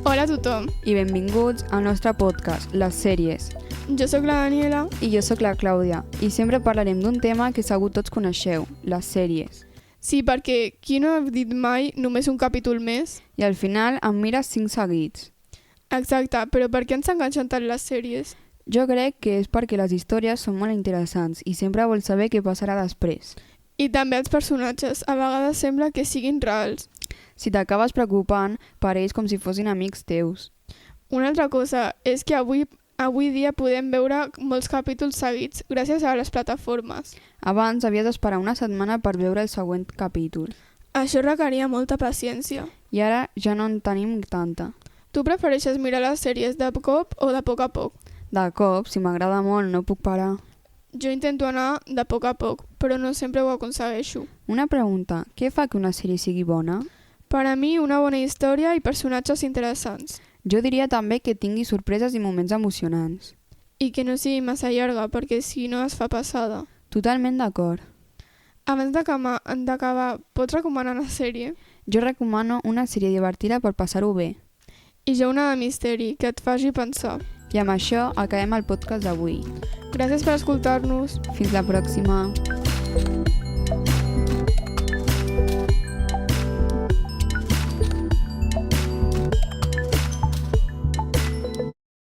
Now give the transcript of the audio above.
Hola a tothom, I benvinguts al nostre podcast, les sèries. jo sóc la Daniela I jo sóc la Clàudia, i sempre parlarem d'un tema que segur tots coneixeu, les sèries. Sí, perquè qui no ha dit mai només un capítol més? I al final em mires 5 seguits. Exacte, però per què ens enganxen tant les sèries? Jo crec que és perquè les històries són molt interessants i sempre vols saber què passarà després. I també els personatges, a vegades sembla que siguin reals. Si t'acabes preocupant per ells com si fossin amics teus. Una altra cosa és que avui dia podem veure molts capítols seguits gràcies a les plataformes. Abans havies d'esperar una setmana per veure el següent capítol. Això requeria molta paciència. I ara ja no en tenim tanta. Tu prefereixes mirar les sèries de cop o de poc a poc? De cop, si m'agrada molt, no puc parar. Jo intento anar de poc a poc, però no sempre ho aconsegueixo. Una pregunta, què fa que una sèrie sigui bona? Per a mi, una bona història i personatges interessants. Jo diria també que tingui sorpreses i moments emocionants. I que no sigui massa llarga, perquè si no es fa passada. Totalment d'acord. Abans d'acabar, pots recomanar una sèrie? Jo recomano una sèrie divertida per passar-ho bé. I jo una de misteri, que et faci pensar. I amb això acabem el podcast d'avui. Gràcies per escoltar-nos. Fins la pròxima.